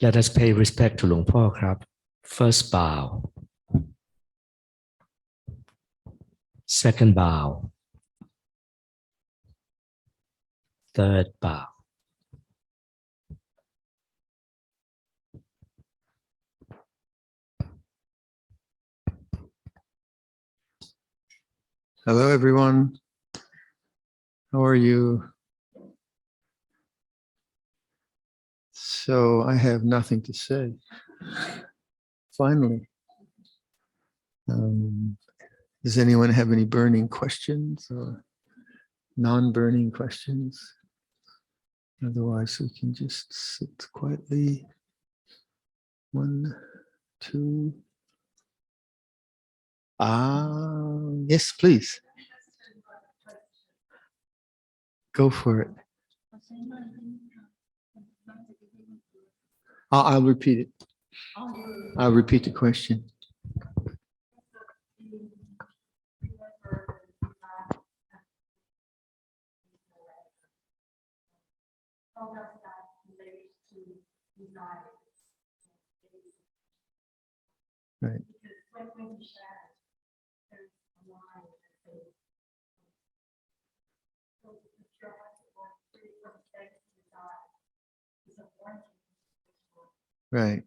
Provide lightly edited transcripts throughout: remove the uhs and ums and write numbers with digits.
Let us pay respect to Luang Por ครับ First bow. Second bow. Third bow. Hello, everyone. How are you? So I have nothing to say. Finally. Does anyone have any burning questions or non-burning questions? Otherwise, we can just sit quietly. 1, 2. Yes, please. Go for it. I'll repeat it. I'll repeat the question. Right. Right.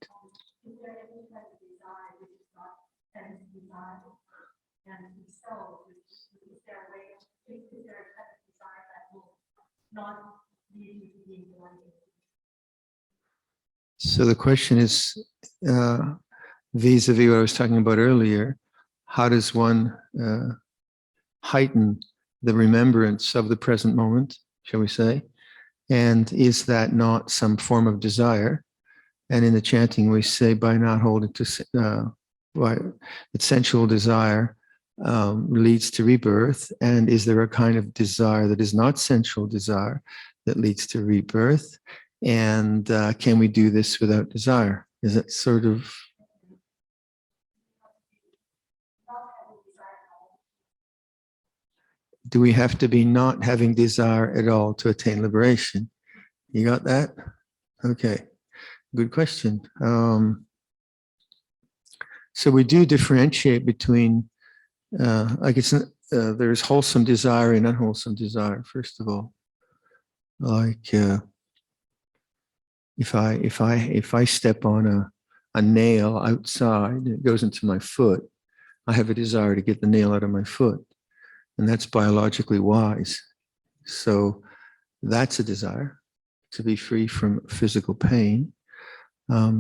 So the question is, vis-a-vis what I was talking about earlier, how does one heighten the remembrance of the present moment, shall we say? And is that not some form of desire? And in the chanting, we say by not holding to that sensual desire leads to rebirth. And is there a kind of desire that is not sensual desire that leads to rebirth? And can we do this without desire? Is it sort of... Do we have to be not having desire at all to attain liberation? You got that? Okay, good question. So we do differentiate between, I guess there's wholesome desire and unwholesome desire, first of all. Like if I step on a nail outside, and it goes into my foot, I have a desire to get the nail out of my foot. And that's biologically wise. So that's a desire, to be free from physical pain.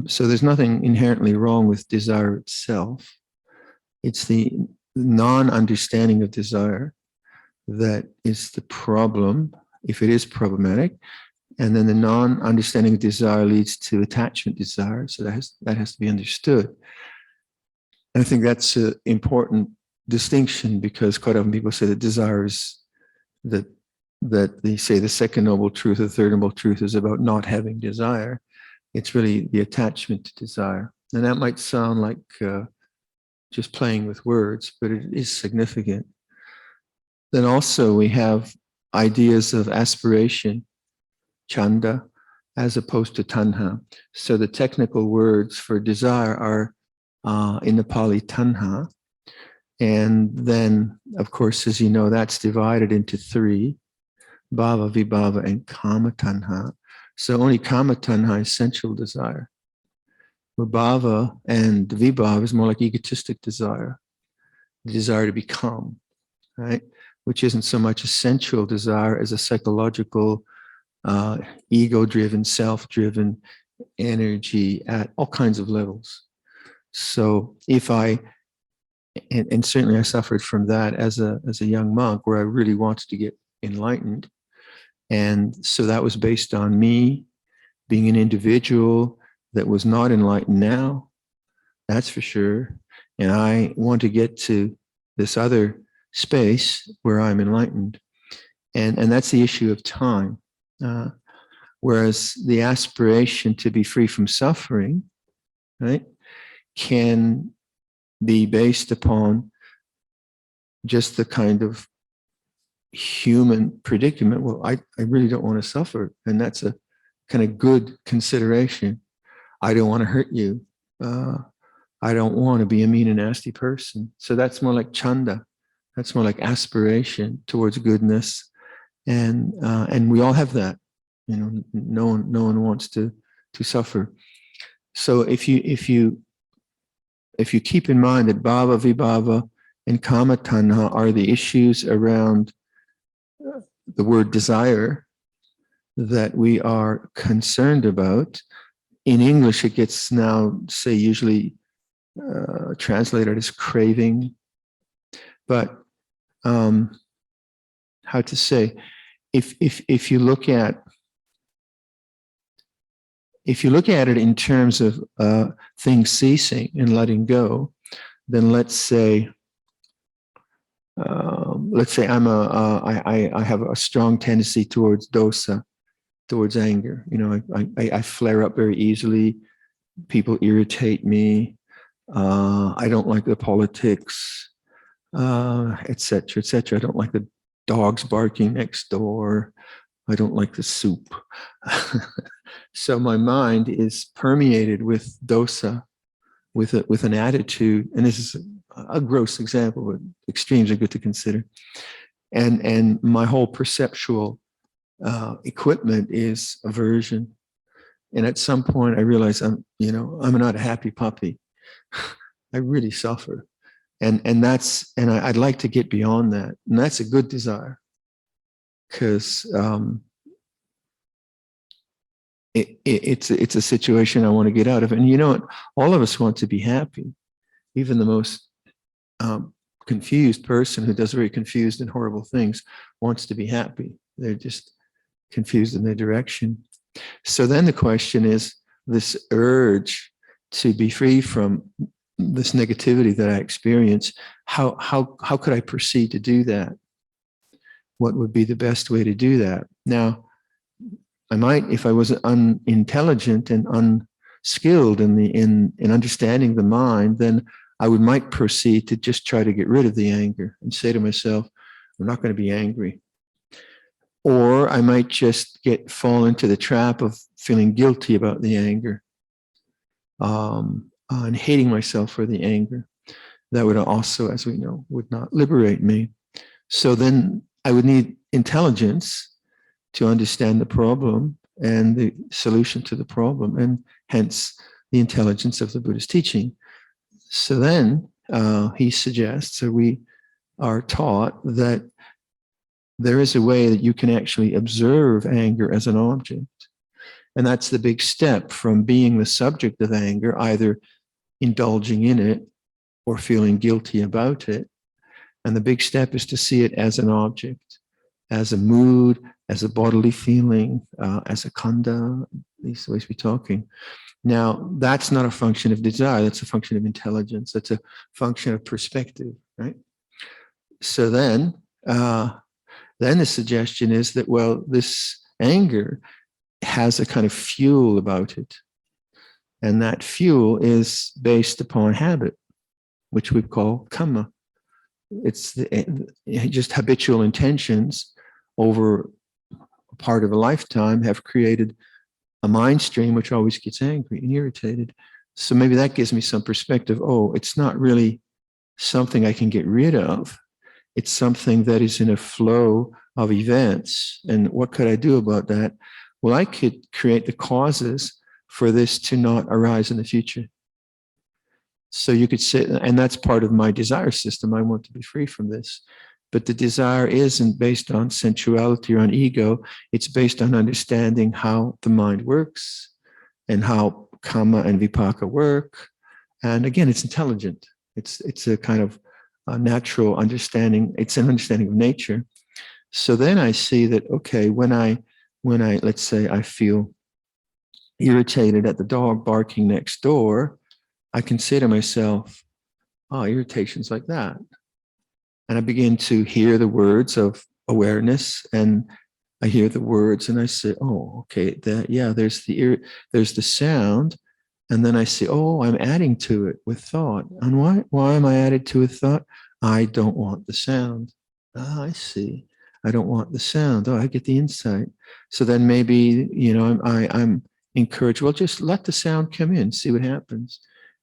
So there's nothing inherently wrong with desire itself. It's the non-understanding of desire that is the problem, if it is problematic. And then the non-understanding of desire leads to attachment desire. So that has to be understood. And I think that's an important distinction, because quite often people say that desire is that they say the second noble truth, the third noble truth is about not having desire. It's really the attachment to desire. And that might sound like just playing with words, but it is significant. Then also we have ideas of aspiration, Canda, as opposed to Tanha. So the technical words for desire are in the Pali Tanha. And then, of course, as you know, that's divided into 3, bhava, vibhava, and kama tanha. So only kama tanha is sensual desire. Bhava and vibhava is more like egotistic desire, the desire to become, right? Which isn't so much a sensual desire as a psychological, ego-driven, self-driven energy at all kinds of levels. So if and certainly I suffered from that as a young monk, where I really wanted to get enlightened. And so that was based on me being an individual that was not enlightened now, that's for sure. And I want to get to this other space where I'm enlightened. And that's the issue of time. Whereas the aspiration to be free from suffering, right, can be based upon just the kind of human predicament. Well, I really don't want to suffer. And that's a kind of good consideration. I don't want to hurt you. I don't want to be a mean and nasty person. So that's more like Canda. That's more like aspiration towards goodness. And we all have that. You know, no one wants to suffer. So if you keep in mind that bhava, vibhava, and kama tanha are the issues around the word desire that we are concerned about, in English it gets now, say, usually translated as craving. But how to say, if you look at it in terms of things ceasing and letting go, then let's say I have a strong tendency towards dosa, towards anger. You know, I flare up very easily. People irritate me. I don't like the politics, etc., etc. I don't like the dogs barking next door. I don't like the soup. So my mind is permeated with dosa, with an attitude, and this is a gross example, but extremes are good to consider. And my whole perceptual equipment is aversion. And at some point, I realize I'm not a happy puppy. I really suffer, and I'd like to get beyond that, and that's a good desire, because it's a situation I want to get out of. And you know what? All of us want to be happy. Even the most confused person who does very confused and horrible things wants to be happy. They're just confused in their direction. So then the question is, this urge to be free from this negativity that I experience, how could I proceed to do that? What would be the best way to do that? Now, I might, if I was unintelligent and unskilled in understanding the mind, then I might proceed to just try to get rid of the anger and say to myself, I'm not going to be angry. Or I might just fall into the trap of feeling guilty about the anger, and hating myself for the anger. That would also, as we know, would not liberate me. So then I would need intelligence to understand the problem and the solution to the problem, and hence the intelligence of the Buddha's teaching. So then he suggests, or we are taught, that there is a way that you can actually observe anger as an object. And that's the big step from being the subject of anger, either indulging in it or feeling guilty about it. And the big step is to see it as an object, as a mood, as a bodily feeling, as a Canda, these ways we're talking. Now, that's not a function of desire, that's a function of intelligence, that's a function of perspective, right? So then the suggestion is that, well, this anger has a kind of fuel about it. And that fuel is based upon habit, which we call kamma. It's just habitual intentions over a part of a lifetime have created a mind stream which always gets angry and irritated. So maybe that gives me some perspective. Oh, it's not really something I can get rid of. It's something that is in a flow of events. And what could I do about that? Well, I could create the causes for this to not arise in the future. So you could say, and that's part of my desire system. I want to be free from this. But the desire isn't based on sensuality or on ego. It's based on understanding how the mind works and how kamma and vipaka work. And again, it's intelligent. It's a kind of a natural understanding. It's an understanding of nature. So then I see that, okay, when I let's say I feel irritated at the dog barking next door, I can say to myself, oh, irritation's like that. And I begin to hear the words of awareness, and I hear the words and I say, oh, okay, there's the sound. And then I say, oh, I'm adding to it with thought. And why am I added to with thought? I don't want the sound. Ah, I see. I don't want the sound. Oh, I get the insight. So then maybe, I'm encourage, well, just let the sound come in, see what happens.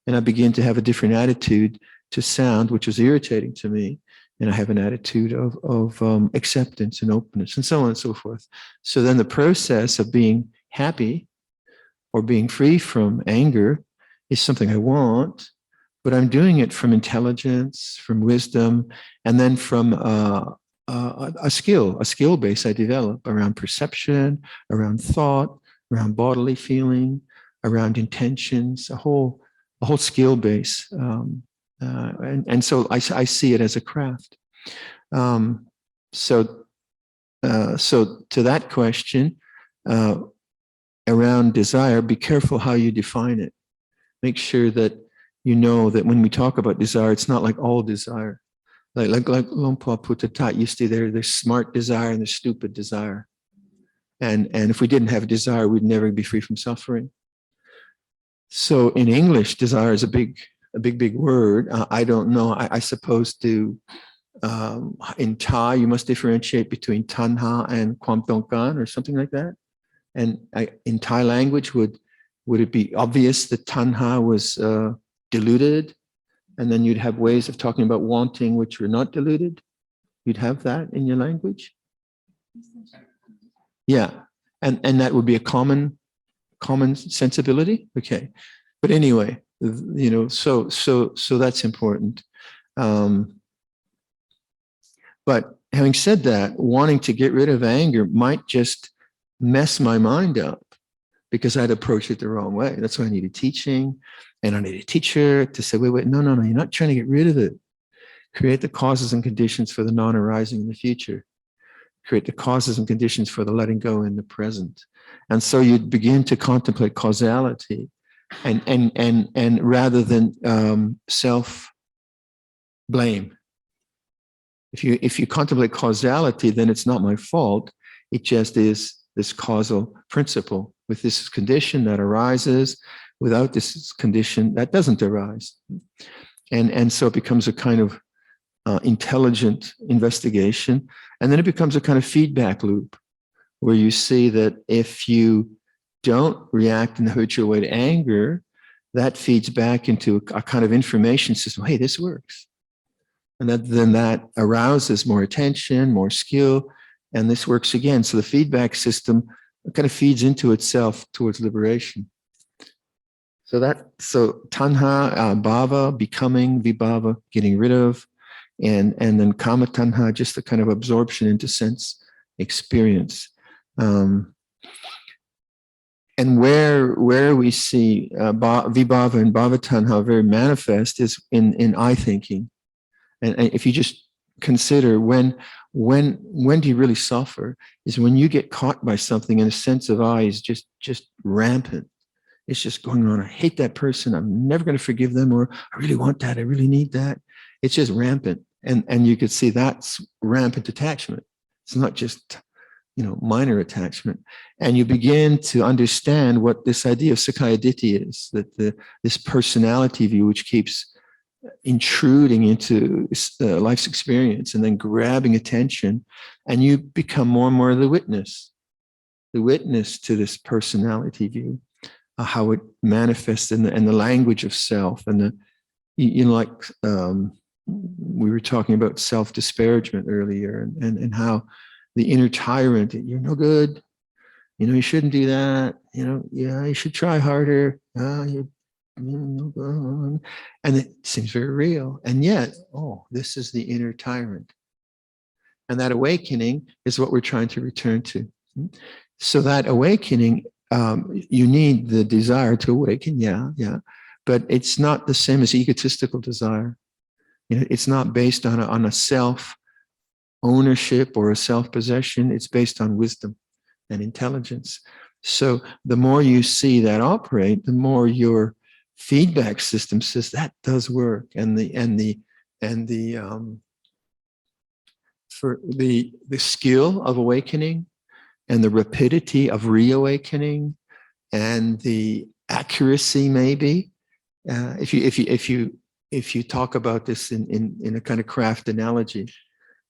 And I begin to have a different attitude to sound, which was irritating to me. And I have an attitude of acceptance and openness and so on and so forth. So then the process of being happy or being free from anger is something I want, but I'm doing it from intelligence, from wisdom, and then from a skill base I develop around perception, around thought, around bodily feeling, around intentions, a whole skill base. And so I see it as a craft. So to that question, around desire, be careful how you define it. Make sure that you know that when we talk about desire, it's not like all desire. Like Luang Por taught used to, there's smart desire and there's stupid desire. And if we didn't have desire, we'd never be free from suffering. So in English, desire is a big word. I don't know. I suppose in Thai, you must differentiate between Tanha and Kwam Tongkan or something like that. And in Thai language, would it be obvious that Tanha was diluted? And then you'd have ways of talking about wanting which were not diluted. You'd have that in your language. Yeah, and that would be a common sensibility. Okay, but anyway, so that's important. But having said that, wanting to get rid of anger might just mess my mind up because I'd approach it the wrong way. That's why I needed teaching, and I need a teacher to say, wait, no, you're not trying to get rid of it. Create the causes and conditions for the non-arising in the future. Create the causes and conditions for the letting go in the present. And so you'd begin to contemplate causality and rather than self-blame. If you contemplate causality, then it's not my fault. It just is this causal principle with this condition that arises. Without this condition, that doesn't arise. And so it becomes a kind of intelligent investigation. And then it becomes a kind of feedback loop where you see that if you don't react in the habitual way to anger, that feeds back into a kind of information system. Hey, this works. And then that arouses more attention, more skill, and this works again. So the feedback system kind of feeds into itself towards liberation. So tanha, bhava, becoming, vibhava, getting rid of, and then kama tanha, just the kind of absorption into sense experience. And where we see vibhava and bhava tanha very manifest is in I thinking. And if you just consider when do you really suffer is when you get caught by something and a sense of I is just rampant. It's just going on. I hate that person. I'm never going to forgive them, or I really want that. I really need that. It's just rampant. And you could see that's rampant attachment. It's not just, minor attachment. And you begin to understand what this idea of Sakkaya Ditthi is, that this personality view, which keeps intruding into life's experience and then grabbing attention, and you become more and more the witness to this personality view, how it manifests in the language of self, and we were talking about self-disparagement earlier, and how the inner tyrant, you're no good, you shouldn't do that, you should try harder, and it seems very real. And yet, this is the inner tyrant. And that awakening is what we're trying to return to. So that awakening, you need the desire to awaken, yeah. But it's not the same as egotistical desire. It's not based on a self-ownership or a self-possession. It's based on wisdom and intelligence. So the more you see that operate, the more your feedback system says that does work, for the skill of awakening and the rapidity of reawakening and the accuracy, maybe if you talk about this in a kind of craft analogy,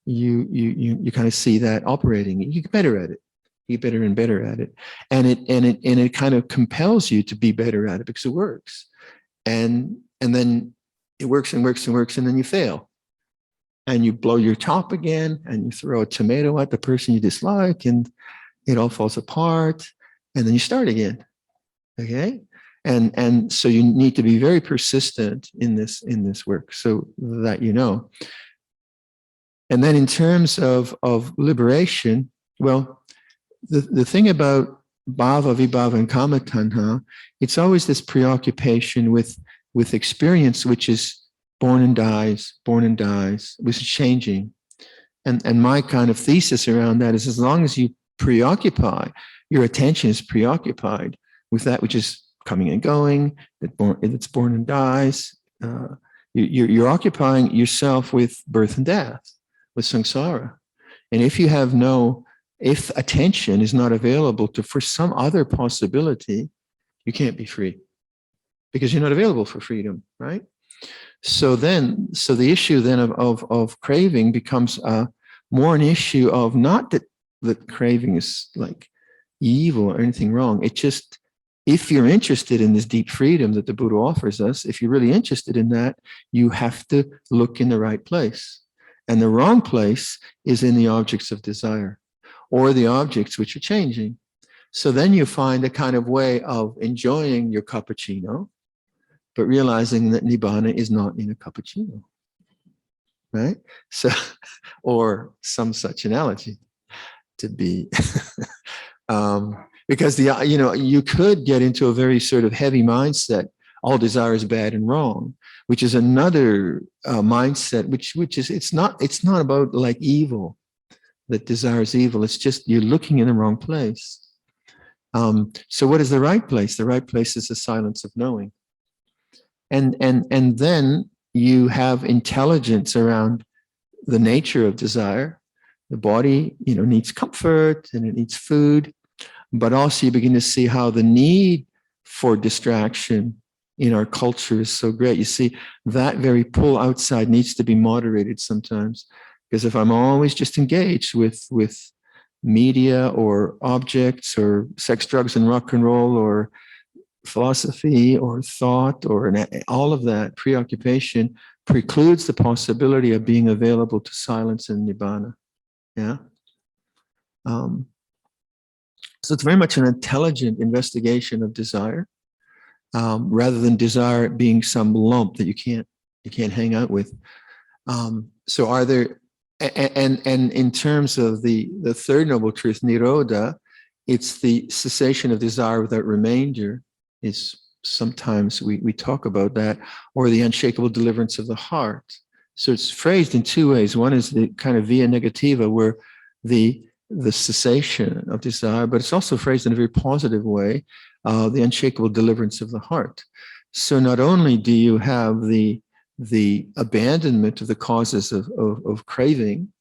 you kind of see that operating. You get better at it. Get better and better at it. And it kind of compels you to be better at it because it works. And then it works and works and works, and then you fail. And you blow your top again, and you throw a tomato at the person you dislike, and it all falls apart. And then you start again. Okay? And so you need to be very persistent in this work, so that you know. And then in terms of liberation, well, the thing about bhava, vibhava, and kama tanha, it's always this preoccupation with experience, which is born and dies, which is changing. And my kind of thesis around that is, as long as you preoccupy, your attention is preoccupied with that which is coming and going, that's born and dies, you're occupying yourself with birth and death, with samsara. And if attention is not available for some other possibility, you can't be free, because you're not available for freedom, right? So the issue then of craving becomes more an issue of not that craving is like evil or anything wrong. It just, if you're interested in this deep freedom that the Buddha offers us, if you're really interested in that, you have to look in the right place. And the wrong place is in the objects of desire, or the objects which are changing. So then you find a kind of way of enjoying your cappuccino, but realizing that nibbana is not in a cappuccino, right? So, or some such analogy to be, because you could get into a very sort of heavy mindset. All desire is bad and wrong, which is another mindset, which is, it's not about like evil, that desire is evil. It's just you're looking in the wrong place. So what is the right place? The right place is the silence of knowing. And then you have intelligence around the nature of desire. The body, needs comfort and it needs food, but also you begin to see how the need for distraction in our culture is so great. You see, that very pull outside needs to be moderated sometimes, because if I'm always just engaged with media or objects or sex, drugs, and rock and roll, or philosophy or thought, or all of that preoccupation precludes the possibility of being available to silence and nibbana. Yeah. So it's very much an intelligent investigation of desire, rather than desire being some lump that you can't hang out with. So are there, and in terms of the third noble truth, nirodha, it's the cessation of desire without remainder. Is sometimes we talk about that, or the unshakable deliverance of the heart. So it's phrased in two ways. One is the kind of via negativa, where the cessation of desire, but it's also phrased in a very positive way, the unshakable deliverance of the heart. So not only do you have the abandonment of the causes of craving,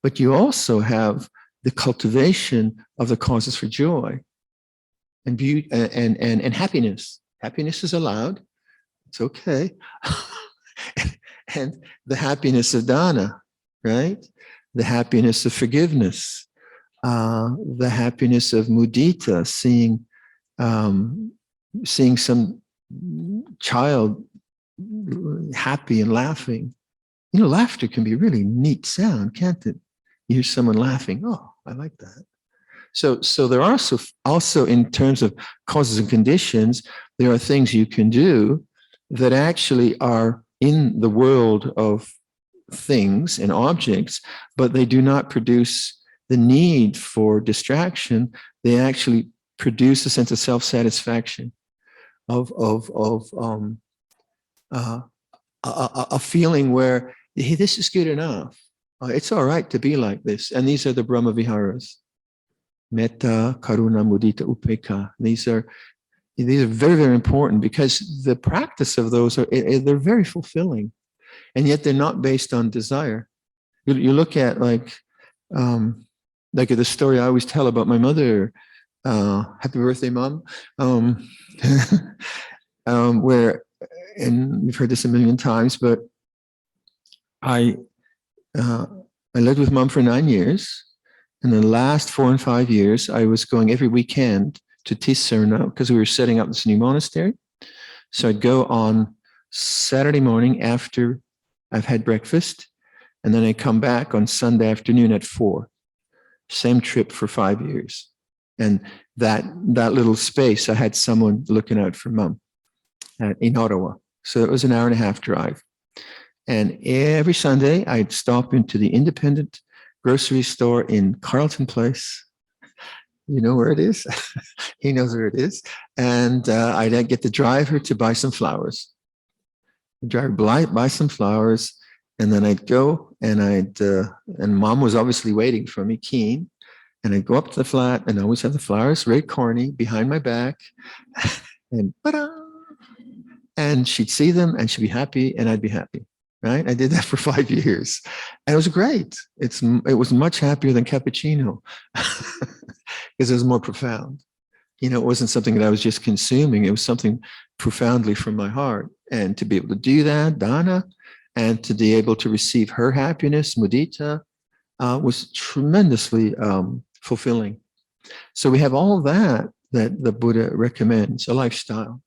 but you also have the cultivation of the causes for joy and beauty and happiness. Happiness is allowed. It's okay. And the happiness of dana, right? The happiness of forgiveness, the happiness of mudita, seeing some child happy and laughing. Laughter can be a really neat sound, can't it? You hear someone laughing. Oh, I like that. So there are also in terms of causes and conditions, there are things you can do that actually are in the world of things and objects, but they do not produce the need for distraction. They actually produce a sense of self-satisfaction, of a feeling where, hey, this is good enough. It's all right to be like this. And these are the Brahma Viharas. Metta, Karuna, Mudita, Upekkha. These are very, very important, because the practice of those they're very fulfilling, and yet they're not based on desire. You look at like the story I always tell about my mother. Happy birthday, Mom. Where, and we've heard this a million times, but I lived with Mom for 9 years, In the last 4 and 5 years, I was going every weekend to Tiserna because we were setting up this new monastery. So I'd go on Saturday morning after I've had breakfast, and then I'd come back on Sunday afternoon at 4. Same trip for 5 years. And that little space, I had someone looking out for Mum in Ottawa. So it was an hour and a half drive. And every Sunday, I'd stop into the independent grocery store in Carleton Place. You know where it is? He knows where it is. And I'd get the driver to buy some flowers. The driver buy some flowers, and then I'd go, and and Mom was obviously waiting for me, keen. And I'd go up to the flat, and I always have the flowers, very corny, behind my back, and ta-da! And she'd see them, and she'd be happy, and I'd be happy. Right? I did that for 5 years, and it was great. It was much happier than cappuccino because it was more profound. You know, it wasn't something that I was just consuming. It was something profoundly from my heart. And to be able to do that, Dana, and to be able to receive her happiness, mudita, was tremendously fulfilling. So we have all that the Buddha recommends, a lifestyle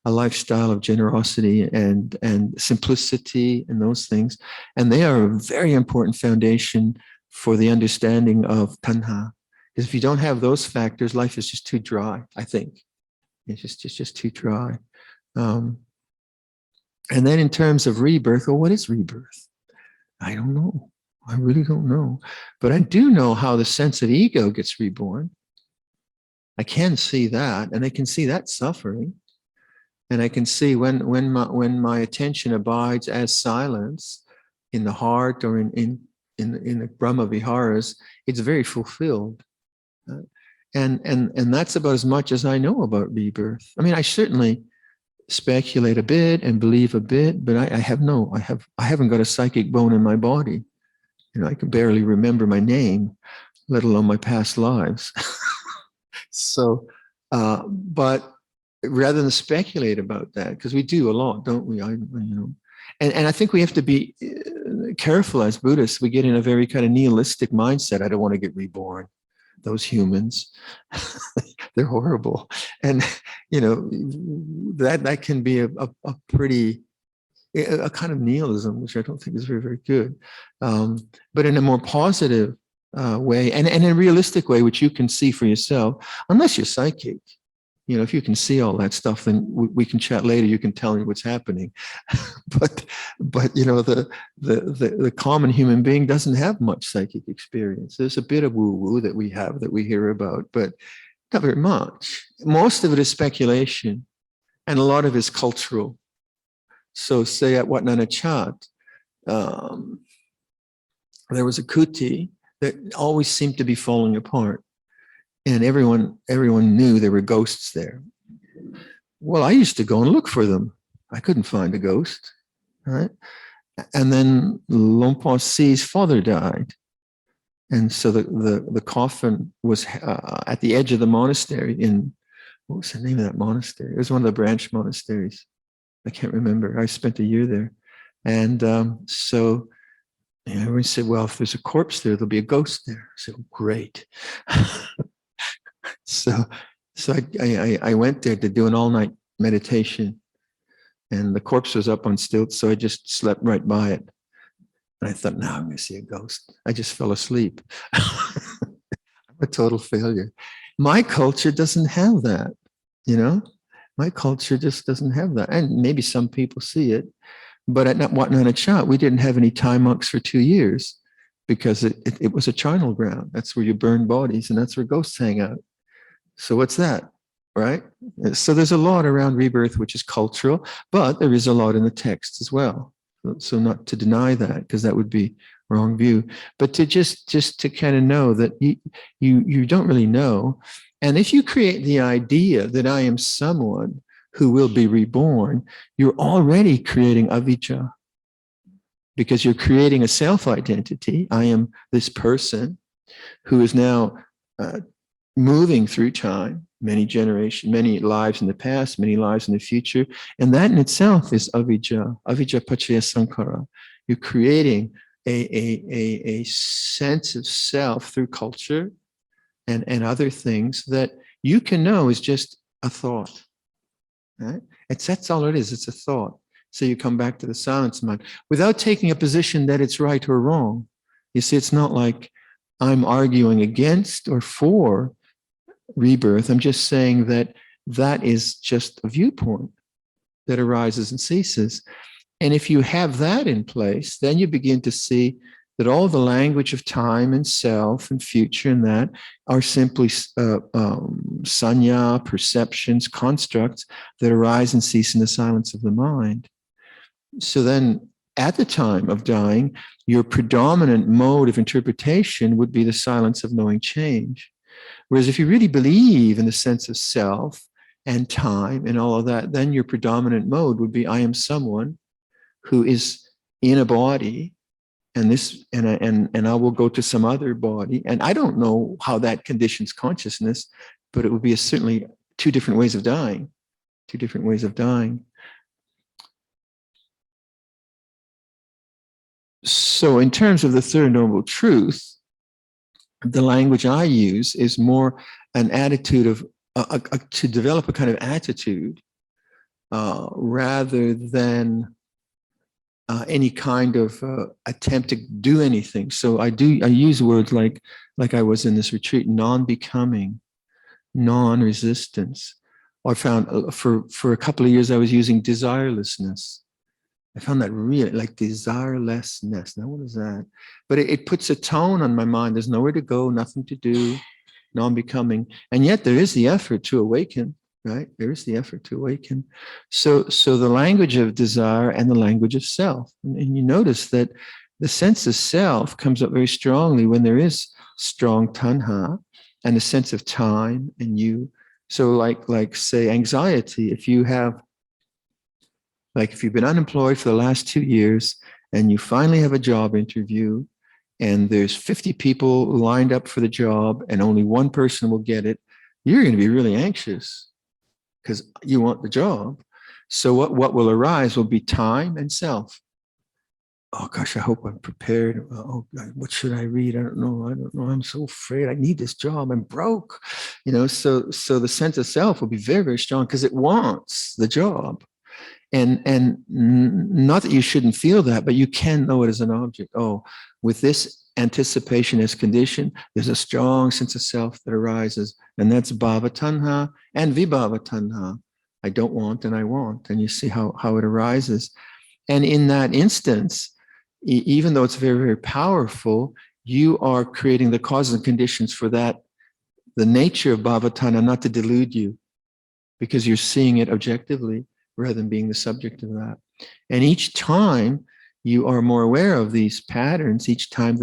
of generosity and simplicity and those things. And they are a very important foundation for the understanding of Tanha. Because if you don't have those factors, life is just too dry, I think. It's just too dry. And then in terms of rebirth, well, what is rebirth? I don't know. I really don't know. But I do know how the sense of ego gets reborn. I can see that, and I can see that suffering. And I can see when my attention abides as silence in the heart or in the Brahma Viharas, it's very fulfilled. And that's about as much as I know about rebirth. I mean, I certainly speculate a bit and believe a bit, but I haven't got a psychic bone in my body. You know, I can barely remember my name, let alone my past lives. So, but rather than speculate about that, because we do a lot, don't we? And I think we have to be careful as Buddhists. We get in a very kind of nihilistic mindset. I don't want to get reborn. Those humans, they're horrible. And, you know, that can be a pretty, a kind of nihilism, which I don't think is very, very good. But in a more positive way, and in a realistic way, which you can see for yourself, unless you're psychic. You know, if you can see all that stuff, then we can chat later. You can tell me what's happening. but you know, the common human being doesn't have much psychic experience. There's a bit of woo-woo that we have, that we hear about, but not very much. Most of it is speculation, and a lot of it is cultural. So say at Wat Nana Chat, there was a kuti that always seemed to be falling apart. And everyone knew there were ghosts there. Well, I used to go and look for them. I couldn't find a ghost, right? And then Luang Por's father died. And so the coffin was at the edge of the monastery what was the name of that monastery? It was one of the branch monasteries. I can't remember. I spent a year there. And so everyone said, well, if there's a corpse there, there'll be a ghost there. I said, great. So I went there to do an all-night meditation, and the corpse was up on stilts, so I just slept right by it. And I thought, now I'm going to see a ghost. I just fell asleep. I'm a total failure. My culture doesn't have that, you know? My culture just doesn't have that. And maybe some people see it, but at Wat Nana Chat, we didn't have any Thai monks for 2 years because it was a charnel ground. That's where you burn bodies, and that's where ghosts hang out. So what's that, right? So there's a lot around rebirth, which is cultural, but there is a lot in the text as well. So not to deny that, because that would be wrong view, but to just to kind of know that you don't really know. And if you create the idea that I am someone who will be reborn, you're already creating avijja, because you're creating a self-identity. I am this person who is now moving through time, many generations, many lives in the past, many lives in the future. And that in itself is avijja, avijja paccaya sankhara. You're creating a sense of self through culture and other things that you can know is just a thought. Right? That's all it is. It's a thought. So you come back to the silence mind without taking a position that it's right or wrong. You see, it's not like I'm arguing against or for rebirth. I'm just saying that that is just a viewpoint that arises and ceases. And if you have that in place, then you begin to see that all the language of time and self and future and that are simply sanya, perceptions, constructs that arise and cease in the silence of the mind. So then at the time of dying, your predominant mode of interpretation would be the silence of knowing change. Whereas if you really believe in the sense of self and time and all of that, then your predominant mode would be I am someone who is in a body, and this and I will go to some other body, and I don't know how that conditions consciousness, but it would be certainly two different ways of dying. So in terms of the third noble truth, the language I use is more an attitude of to develop a kind of attitude rather than any kind of attempt to do anything. So I use words like I was in this retreat: non-becoming, non-resistance. Or I found for a couple of years I was using desirelessness. I found that really like desirelessness. Now, what is that? But it puts a tone on my mind. There's nowhere to go, nothing to do, non-becoming. And yet there is the effort to awaken, right? There is the effort to awaken. So the language of desire and the language of self. And you notice that the sense of self comes up very strongly when there is strong tanha and a sense of time and you. So like say anxiety, if you've been unemployed for the last 2 years and you finally have a job interview and there's 50 people lined up for the job and only one person will get it, you're going to be really anxious because you want the job. So what will arise will be time and self. Oh gosh, I hope I'm prepared. Oh, what should I read? I don't know. I'm so afraid. I need this job. I'm broke. So the sense of self will be very, very strong because it wants the job. And not that you shouldn't feel that, but you can know it as an object. Oh, with this anticipation as condition, there's a strong sense of self that arises, and that's bhava tanha and vibhava tanha. I don't want and I want, and you see how it arises. And in that instance, even though it's very, very powerful, you are creating the causes and conditions for that, the nature of bhava tanha, not to delude you, because you're seeing it objectively rather than being the subject of that. And each time you are more aware of these patterns, each time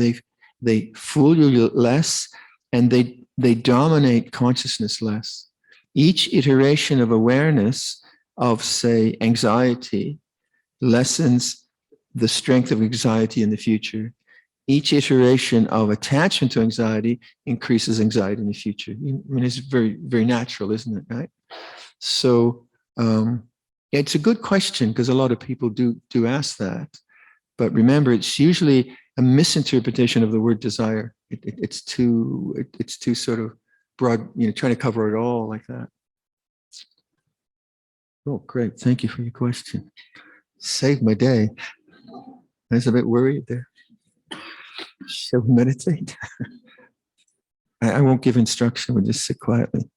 they fool you less and they dominate consciousness less. Each iteration of awareness of, say, anxiety lessens the strength of anxiety in the future. Each iteration of attachment to anxiety increases anxiety in the future. I mean, it's very, very natural, isn't it, right? So, it's a good question because a lot of people do ask that, but remember, it's usually a misinterpretation of the word desire. It's too sort of broad, trying to cover it all like that. Oh, great! Thank you for your question. Saved my day. I was a bit worried there. Shall we meditate? I won't give instruction. We'll just sit quietly.